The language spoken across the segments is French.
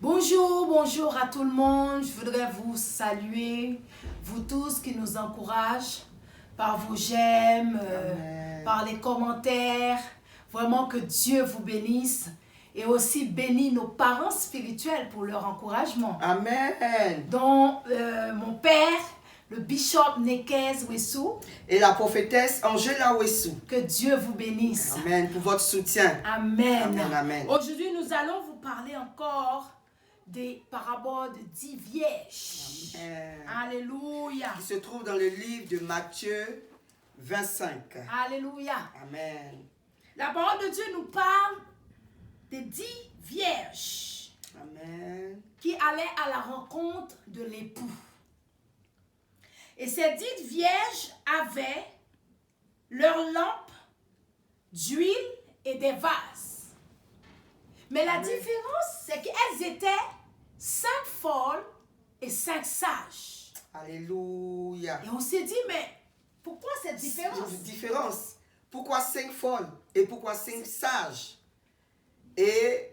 Bonjour, bonjour à tout le monde. Je voudrais vous saluer, vous tous qui nous encouragent par vos j'aime, par les commentaires. Vraiment que Dieu vous bénisse et aussi bénisse nos parents spirituels pour leur encouragement. Amen. Dont mon père, le bishop Nekez Wessou. Et la prophétesse Angela Wessou. Que Dieu vous bénisse. Amen. Pour votre soutien. Amen. Amen. Amen. Aujourd'hui, nous allons vous parler encore des paraboles de 10 vierges. Amen. Alléluia. Qui se trouve dans le livre de Matthieu 25. Alléluia. Amen. La parole de Dieu nous parle des 10 vierges. Amen. Qui allaient à la rencontre de l'époux. Et ces 10 vierges avaient leurs lampes d'huile et des vases. Mais la différence, c'est qu'elles étaient 5 folles et 5 sages. Alléluia. Et on s'est dit, mais pourquoi cette différence? Pourquoi 5 folles et pourquoi 5 sages? Et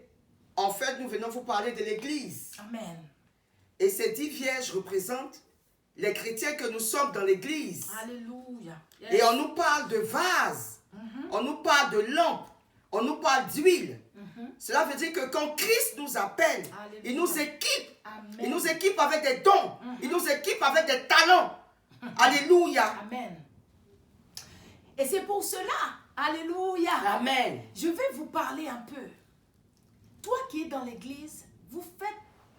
en fait, nous venons vous parler de l'Église. Amen. Et ces 10 vierges représentent les chrétiens que nous sommes dans l'Église. Alléluia. Yes. Et on nous parle de vases, on nous parle de lampes, on nous parle d'huile. Cela veut dire que quand Christ nous appelle, Alléluia. Il nous équipe. Amen. Il nous équipe avec des dons. Il nous équipe avec des talents. Alléluia. Amen. Et c'est pour cela, Alléluia. Amen. Je vais vous parler un peu. Toi qui es dans l'église, vous faites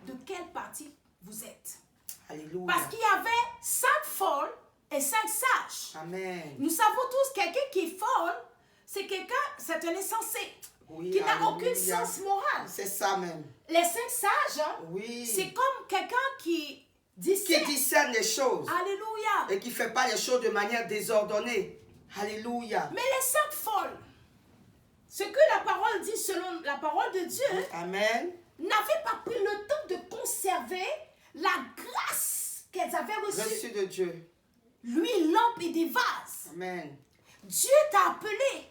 de quelle partie vous êtes? Alléluia. Parce qu'il y avait 5 folles et 5 sages. Amen. Nous savons tous, quelqu'un qui est folle, c'est quelqu'un, c'est un insensé. Oui, qui n'a aucun sens moral. C'est ça même. Les 5 sages, oui. C'est comme quelqu'un qui discerne les choses. Alléluia. Et qui ne fait pas les choses de manière désordonnée. Alléluia. Mais les 5 folles, ce que la parole dit selon la parole de Dieu, Amen. N'avaient pas pris le temps de conserver la grâce qu'elles avaient reçue de Dieu. L'huile, lampe et des vases. Amen. Dieu t'a appelé.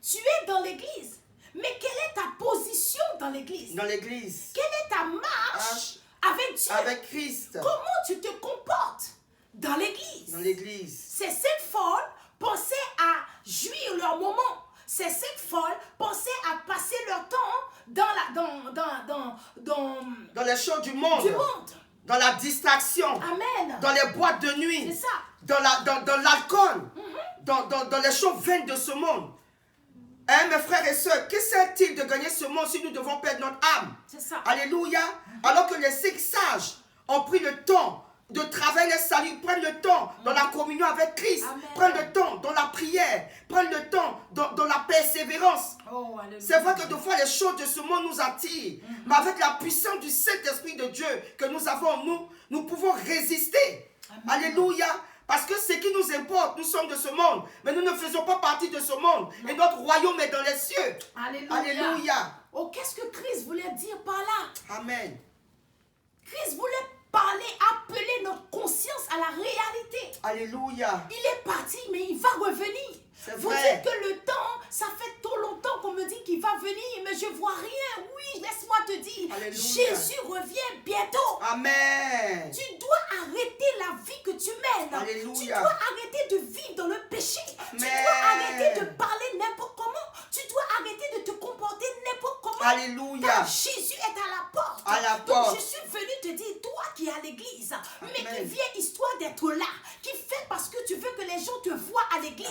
Tu es dans l'église. Mais quelle est ta position dans l'église? Dans l'église. Quelle est ta marche avec Dieu? Avec Christ. Comment tu te comportes dans l'église? Dans l'église. Ces 5 folles pensaient à jouir leur moment. Ces 5 folles pensaient à passer leur temps dans les choses du monde. Dans la distraction. Amen. Dans les boîtes de nuit. C'est ça. Dans l'alcool. Dans les choses vaines de ce monde. Hein, mes frères et sœurs, que sert-il de gagner ce monde si nous devons perdre notre âme? C'est ça. Alléluia. Alors que les 5 sages ont pris le temps de travailler le salut, prennent le temps dans la communion avec Christ, prennent le temps dans la prière, prennent le temps dans la persévérance. Oh, c'est vrai que des fois les choses de ce monde nous attirent, mais avec la puissance du Saint-Esprit de Dieu que nous avons en nous, nous pouvons résister. Amen. Alléluia. Parce que ce qui nous importe, nous sommes de ce monde, mais nous ne faisons pas partie de ce monde. Et notre royaume est dans les cieux. Alléluia. Alléluia. Oh, qu'est-ce que Christ voulait dire par là? Amen. Christ voulait parler, appeler notre conscience à la réalité. Alléluia. Il est parti, mais il va revenir. Vous dites que le temps, ça fait trop longtemps qu'on me dit qu'il va venir, mais je vois rien. Oui, laisse-moi te dire, Alléluia. Jésus revient bientôt. Amen. Tu dois arrêter la vie que tu mènes. Alléluia. Tu dois arrêter de vivre dans le péché. Amen. Tu dois arrêter de parler n'importe comment. Tu dois arrêter de te comporter n'importe comment. Alléluia. Car Jésus est à la porte. À la porte. Donc je suis venu te dire, toi qui es à l'église, mais qui vient histoire d'être là, qui fait parce que tu veux que les gens te voient à l'église.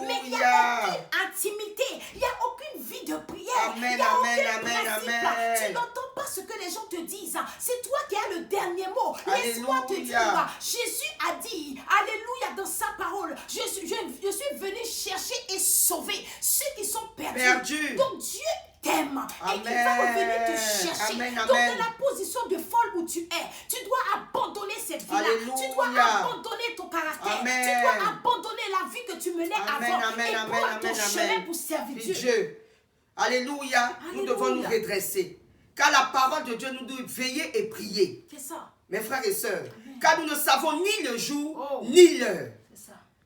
Mais il n'y a aucune intimité, il n'y a aucune vie de prière, il n'y a aucun principe. Tu n'entends pas ce que les gens te disent. C'est toi qui as le dernier mot. Laisse-moi te dire, Jésus a dit, alléluia, dans sa parole, je suis venu chercher et sauver ceux qui sont perdus. Donc Dieu t'aime et il va revenir te chercher. Donc dans la position de folle où tu es, tu dois abandonner cette vie-là. Tu dois abandonner ton caractère. Tu dois abandonner la vie que tu menais avant et prendre ton chemin pour servir Dieu. Alléluia. Nous devons nous redresser. Car la parole de Dieu nous dit veiller et prier. C'est ça. Mes frères et sœurs, car nous ne savons ni le jour ni l'heure.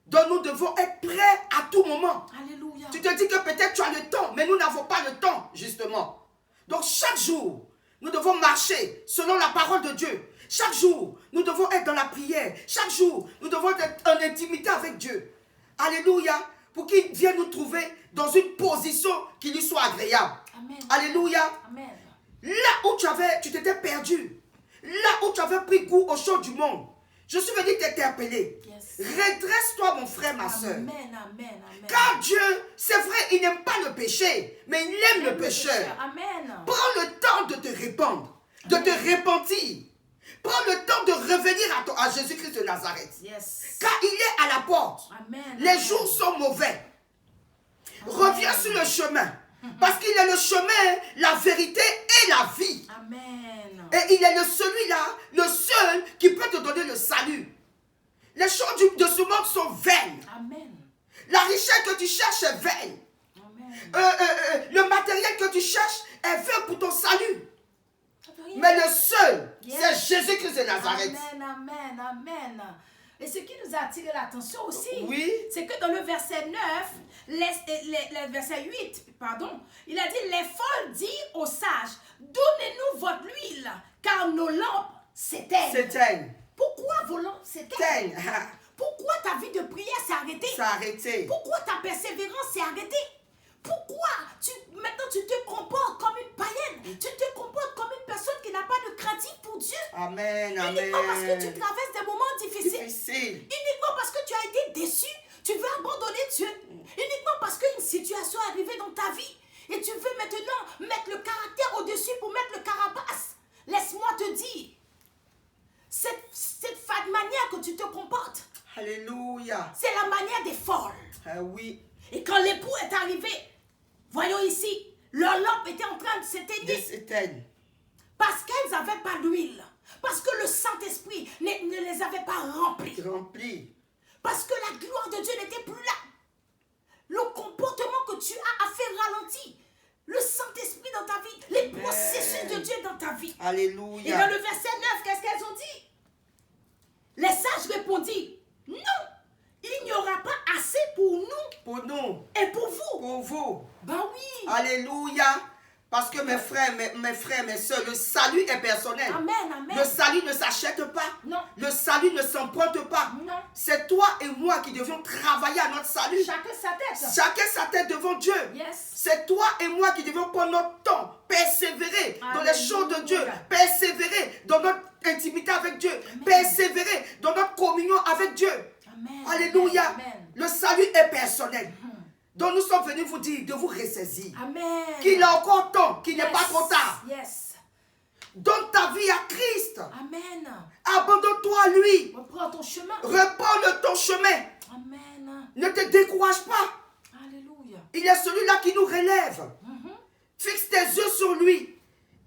Donc nous devons être prêts à tout moment. Alléluia. Tu te dis que peut-être tu as le temps, mais nous n'avons pas le temps, justement. Donc chaque jour, nous devons marcher selon la parole de Dieu. Chaque jour, nous devons être dans la prière. Chaque jour, nous devons être en intimité avec Dieu. Alléluia. Pour qu'il vienne nous trouver dans une position qui lui soit agréable. Amen. Alléluia. Amen. Là où tu t'étais perdu, là où tu avais pris goût aux choses du monde, je suis venu t'interpeller. Yes. Redresse-toi, mon frère, ma soeur. Amen, amen, amen. Car Dieu, c'est vrai, il n'aime pas le péché, mais il aime le pécheur. Amen. Prends le temps de te répandre, de te repentir. Prends le temps de revenir à Jésus-Christ de Nazareth. Yes. Car il est à la porte. Amen. Les jours sont mauvais. Reviens sur le chemin. Parce qu'il est le chemin, la vérité et la vie. Amen. Et il est celui-là, le seul qui peut te donner le salut. Les choses de ce monde sont vaines. Amen. La richesse que tu cherches est vaine. Amen. Le matériel que tu cherches est vain pour ton salut. Mais le seul, c'est Jésus-Christ de Nazareth. Amen, amen, amen. Et ce qui nous a attiré l'attention aussi, Oui. c'est que dans le verset 9, le verset 8, pardon, il a dit, les folles disent aux sages, donnez-nous votre huile, car nos lampes s'éteignent. S'éteignent. Pourquoi vos lampes s'éteignent? S'éteignent. Pourquoi ta vie de prière s'est arrêtée? C'est arrêté. Pourquoi ta persévérance s'est arrêtée? Pourquoi maintenant tu te comportes comme une païenne? Tu te comportes comme une personne qui n'a pas de crainte pour Dieu? Amen, amen. Uniquement parce que tu traverses des moments difficiles. Difficile. Uniquement parce que tu as été déçu. Tu veux abandonner Dieu. Uniquement parce qu'une situation est arrivée dans ta vie. Et tu veux maintenant mettre le caractère au-dessus pour mettre le carapace. Laisse-moi te dire. Cette manière que tu te comportes. Alléluia. C'est la manière des folles. Ah oui. Et quand l'époux est arrivé, voyons ici, leur lampe était en train de s'éteindre. S'éteignent. Parce qu'elles n'avaient pas d'huile. Parce que le Saint-Esprit ne les avait pas remplies. Remplis. Parce que la gloire de Dieu n'était plus là. Le comportement que tu as fait ralentir. Le Saint-Esprit dans ta vie. Les processus de Dieu dans ta vie. Alléluia. Et dans le verset 9, qu'est-ce qu'elles ont dit? Les sages répondirent, non, il n'y aura pas assez pour nous. Pour nous. Et pour vous. Pour vous. Ben oui. Alléluia. Parce que mes frères, mes soeurs, le salut est personnel. Amen, amen. Le salut ne s'achète pas. Non. Le salut ne s'emprunte pas. Non. C'est toi et moi qui devions travailler à notre salut. Chacun sa tête. Chacun sa tête devant Dieu. Yes. C'est toi et moi qui devions prendre notre temps, persévérer dans les choses de Dieu, Alléluia. persévérer dans notre intimité avec Dieu, Amen. persévérer dans notre communion avec Dieu. Amen. Alléluia. Amen. Le salut est personnel. Donc nous sommes venus vous dire de vous ressaisir. Amen. Qu'il a encore temps, qu'il n'est pas trop tard. Yes. Donne ta vie à Christ. Amen. Abandonne-toi à lui. Reprends ton chemin. Reprends ton chemin. Amen. Ne te décourage pas. Alléluia. Il est celui-là qui nous relève. Fixe tes yeux sur lui.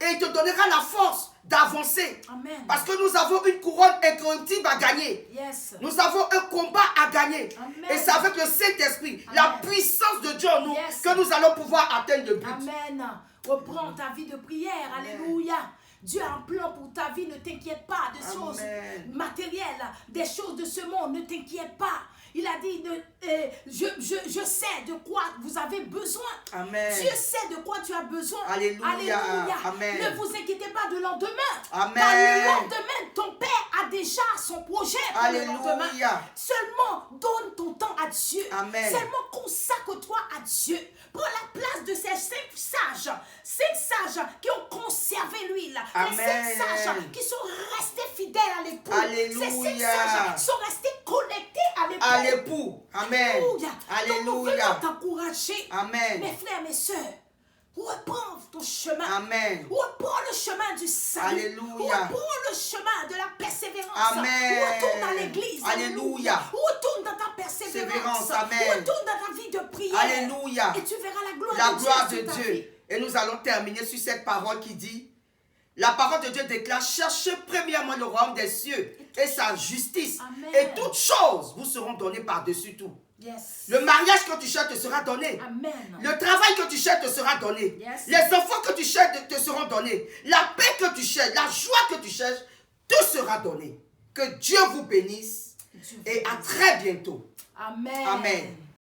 Et il te donnera la force d'avancer. Amen. Parce que nous avons une couronne incorruptible à gagner. Yes. Nous avons un combat à gagner. Amen. Et c'est avec le Saint-Esprit, Amen. la puissance de Dieu en nous, Yes. que nous allons pouvoir atteindre le but. Amen. Reprends ta vie de prière. Alléluia. Dieu a un plan pour ta vie. Ne t'inquiète pas de choses Amen. matérielles, des choses de ce monde. Ne t'inquiète pas. Il a dit, je sais de quoi vous avez besoin. Amen. Dieu sait de quoi tu as besoin. Alléluia. Amen. Ne vous inquiétez pas de lendemain. Amen. Dans le lendemain, ton Père a déjà son projet pour le lendemain. Alléluia. Seulement, donne ton temps à Dieu. Amen. Seulement, consacre-toi à Dieu. Prends la place de ces 5 sages. 5 sages qui ont conservé l'huile. Les 5 Amen. sages qui sont restés fidèles à l'époux. Alléluia. Ces 5 sages sont restés connectés à l'époux. À l'époux. Amen. Alléluia. Donc nous Alléluia. venons t'encourager. Amen. Mes frères, mes sœurs, reprends ton chemin. Amen. Reprends le chemin du salut. Alléluia. Reprends le chemin de la persévérance. Amen. Retourne à l'église. Alléluia. Retourne dans ta persévérance. Amen. Retourne dans ta vie de prière. Alléluia. Et tu verras la gloire La de gloire Dieu de sur ta Dieu. vie. Et nous allons terminer sur cette parole qui dit, la parole de Dieu déclare, cherchez premièrement le royaume des cieux et sa justice. Amen. Et toutes choses vous seront données par-dessus tout. Yes. Le mariage que tu cherches te sera donné. Amen. Le travail que tu cherches te sera donné. Yes. Les enfants que tu cherches te seront donnés. La paix que tu cherches, la joie que tu cherches, tout sera donné. Que Dieu vous bénisse. Dieu vous Et à bénisse. très bientôt. Amen. Amen.